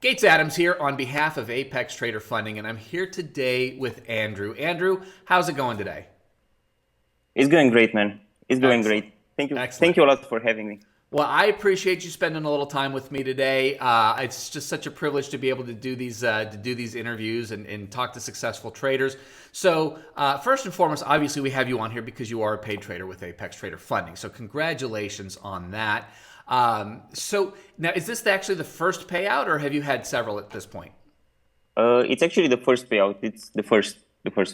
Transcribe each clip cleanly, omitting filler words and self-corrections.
Gates Adams here on behalf of Apex Trader Funding, and I'm here today with Andrew. Andrew, how's it going today? It's going great, man. It's going Excellent. great. Thank you. Excellent. Thank you a lot for having me. Well, I appreciate you spending a little time with me today. It's just such a privilege to be able to do these interviews and talk to successful traders. So, first and foremost, obviously, we have you on here because you are a paid trader with Apex Trader Funding. So, congratulations on that. So, now is this actually the first payout, or have you had several at this point? It's actually the first payout. It's the first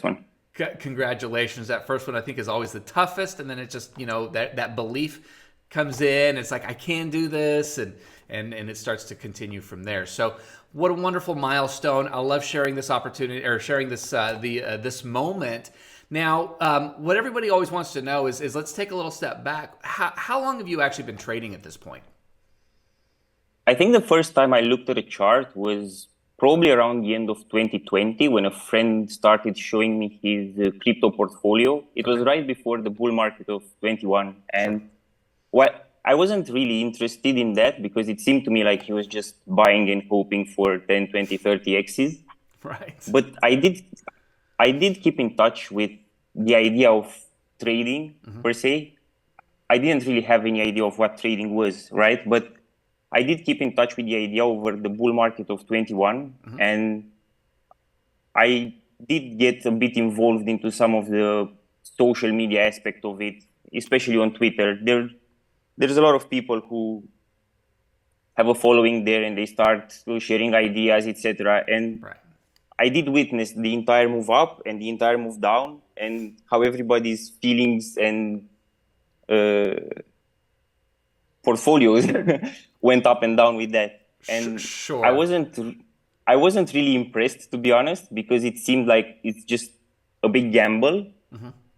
one. Congratulations. That first one I think is always the toughest, and then it just that belief comes in. It's like I can do this, and it starts to continue from there. So what a wonderful milestone. I love sharing this opportunity or sharing this this moment. Now, what everybody always wants to know is let's take a little step back. How long have you actually been trading at this point? I think the first time I looked at a chart was probably around the end of 2020 when a friend started showing me his crypto portfolio. It was right before the bull market of 21. And what I wasn't really interested in that because it seemed to me like he was just buying and hoping for 10, 20, 30 X's. Right. But I did keep in touch with the idea of trading per se. I didn't really have any idea of what trading was, right? But I did keep in touch with the idea over the bull market of 21, and I did get a bit involved into some of the social media aspect of it, especially on Twitter. There's a lot of people who have a following there, and they start sharing ideas, etc. And Right. I did witness the entire move up and the entire move down, and how everybody's feelings and uh, portfolios went up and down with that. And I Sure. wasn't I wasn't really impressed, to be honest, because it seemed like it's just a big gamble.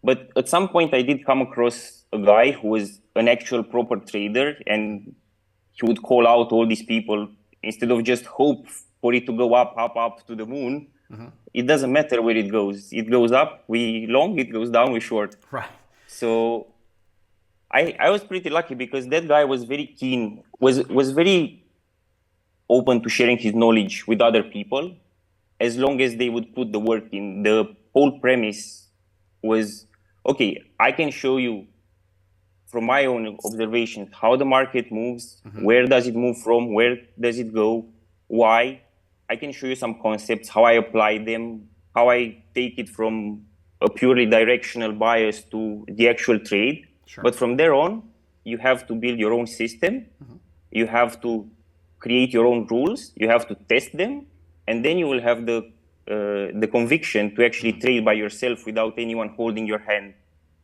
But at some point I did come across a guy who was an actual proper trader, and he would call out all these people instead of just hope for it to go up, up, up to the moon. It doesn't matter where it goes. It goes up, we long, it goes down, we short. Right. So I was pretty lucky because that guy was very keen, was very open to sharing his knowledge with other people as long as they would put the work in. The whole premise was, okay, I can show you from my own observations how the market moves, where does it move from, where does it go, why. I can show you some concepts, how I apply them, how I take it from a purely directional bias to the actual trade. Sure. But from there on, you have to build your own system. You have to create your own rules. You have to test them, and then you will have the conviction to actually trade by yourself without anyone holding your hand.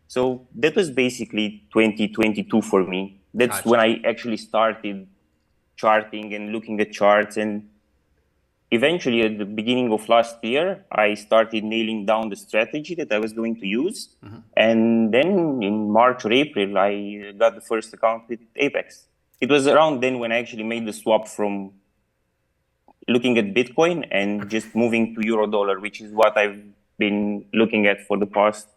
So that was basically 2022 for me. That's Gotcha. when I actually started charting and looking at charts. And eventually, at the beginning of last year, I started nailing down the strategy that I was going to use. And then in March or April, I got the first account with Apex. It was around then when I actually made the swap from looking at Bitcoin and just moving to euro dollar, which is what I've been looking at for the past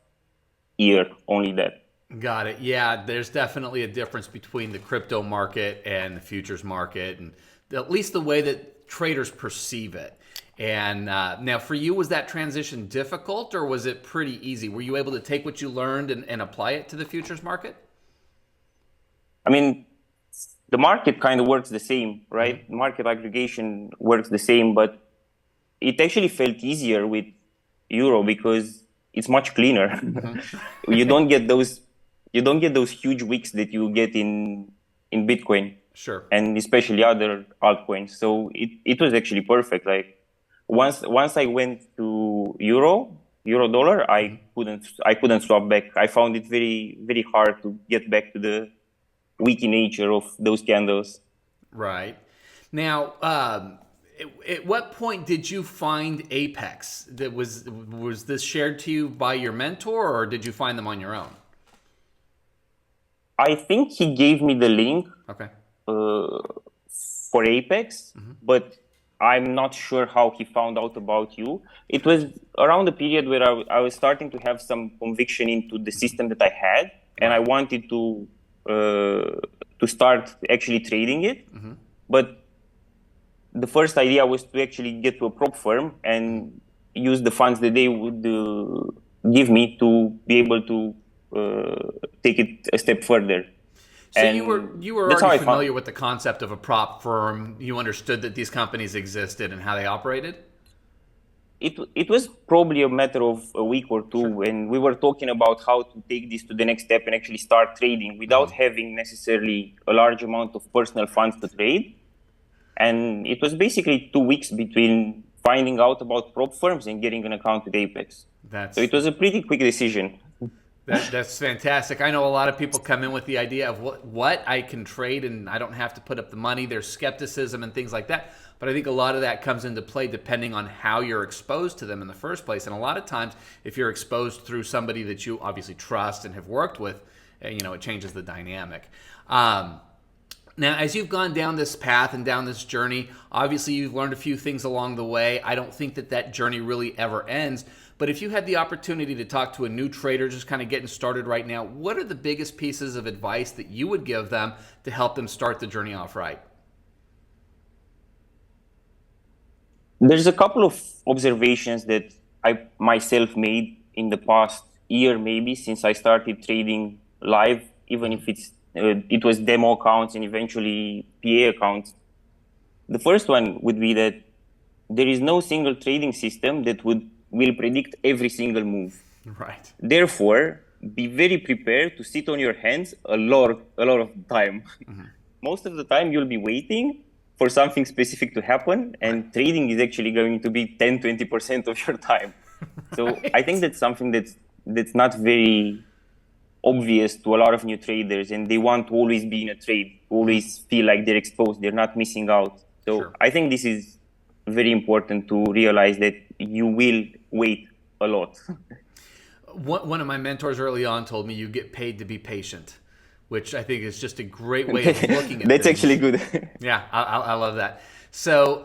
year, only that. Got it. Yeah, there's definitely a difference between the crypto market and the futures market, and at least the way that traders perceive it. And now, for you, was that transition difficult, or was it pretty easy? Were you able to take what you learned and apply it to the futures market? I mean, the market kind of works the same, right? Market aggregation works the same, but it actually felt easier with euro because it's much cleaner. you don't get those you don't get those huge wicks that you get in Bitcoin Sure. and especially other altcoins. So it was actually perfect. Like once I went to euro dollar, I couldn't swap back. I found it very very hard to get back to the wiki nature of those candles. Right. Now, at what point did you find Apex? Was this shared to you by your mentor, or did you find them on your own? I think he gave me the link Okay. uh, for Apex, but I'm not sure how he found out about you. It was around the period where I was starting to have some conviction into the system that I had, and I Right. wanted to start actually trading it. But the first idea was to actually get to a prop firm and use the funds that they would give me to be able to take it a step further. So And you were that's already how I familiar found with the concept of a prop firm. You understood that these companies existed and how they operated? it. It was probably a matter of a week or two Sure. when we were talking about how to take this to the next step and actually start trading without having necessarily a large amount of personal funds to trade. And it was basically 2 weeks between finding out about prop firms and getting an account with Apex. So That's it was a pretty quick decision. that's fantastic. I know a lot of people come in with the idea of what I can trade and I don't have to put up the money. There's skepticism and things like that. But I think a lot of that comes into play depending on how you're exposed to them in the first place. And a lot of times, if you're exposed through somebody that you obviously trust and have worked with, it changes the dynamic. Now, as you've gone down this path and down this journey, obviously you've learned a few things along the way. I don't think that journey really ever ends. But if you had the opportunity to talk to a new trader just kind of getting started right now, what are the biggest pieces of advice that you would give them to help them start the journey off right? There's a couple of observations that I myself made in the past year, maybe since I started trading live, even if it was demo accounts and eventually PA accounts. The first one would be that there is no single trading system that will predict every single move. Right. Therefore, be very prepared to sit on your hands a lot of time. Most of the time, you'll be waiting for something specific to happen, and trading is actually going to be 10-20% of your time. So I think that's something that's not very obvious to a lot of new traders, and they want to always be in a trade, always feel like they're exposed, they're not missing out. So Sure. I think this is very important to realize that you will wait a lot. One of my mentors early on told me you get paid to be patient, which I think is just a great way of looking at That's things. actually good. Yeah, I love that. So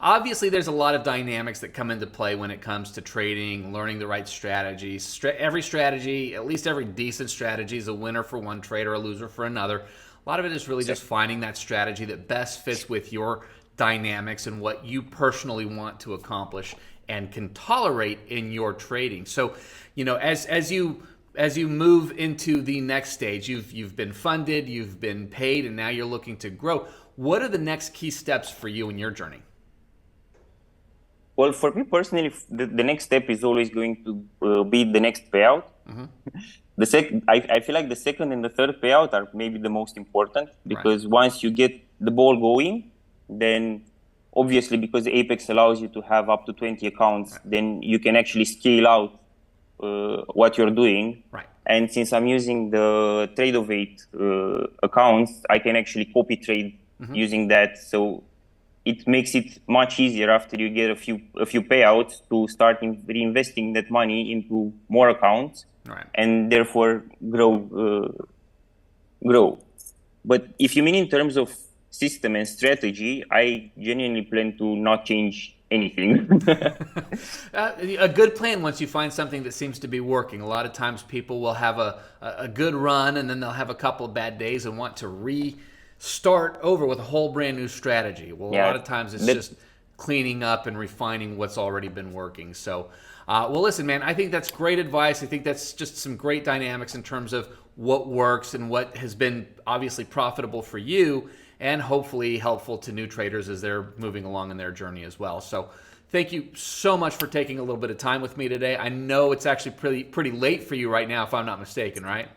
obviously there's a lot of dynamics that come into play when it comes to trading, learning the right strategies. Every strategy, at least every decent strategy, is a winner for one trader, a loser for another. A lot of it is really just finding that strategy that best fits with your dynamics and what you personally want to accomplish and can tolerate in your trading. So, as you move into the next stage, you've been funded, you've been paid, and now you're looking to grow. What are the next key steps for you in your journey? Well, for me personally, the next step is always going to be the next payout. I feel like the second and the third payout are maybe the most important, because once you get the ball going, then obviously, because Apex allows you to have up to 20 accounts, then you can actually scale out what you're doing. Right. And since I'm using the Trade-of-8 accounts, I can actually copy trade using that. So it makes it much easier after you get a few payouts to start reinvesting that money into more accounts, and therefore grow. But if you mean in terms of system and strategy, I genuinely plan to not change anything. A good plan once you find something that seems to be working. A lot of times people will have a good run and then they'll have a couple of bad days and want to restart over with a whole brand new strategy. Well, a lot of times it's just cleaning up and refining what's already been working. So, well, listen, man, I think that's great advice. I think that's just some great dynamics in terms of what works and what has been obviously profitable for you, and hopefully helpful to new traders as they're moving along in their journey as well. So thank you so much for taking a little bit of time with me today. I know it's actually pretty late for you right now, if I'm not mistaken, right?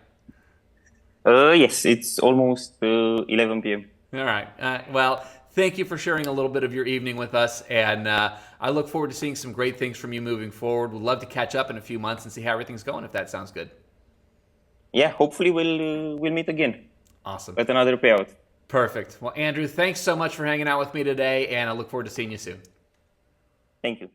Yes, it's almost 11 p.m. All right. Well, thank you for sharing a little bit of your evening with us, and I look forward to seeing some great things from you moving forward. We'd love to catch up in a few months and see how everything's going, if that sounds good. Yeah, hopefully we'll meet again. Awesome. At another payout. Perfect. Well, Andrew, thanks so much for hanging out with me today, and I look forward to seeing you soon. Thank you.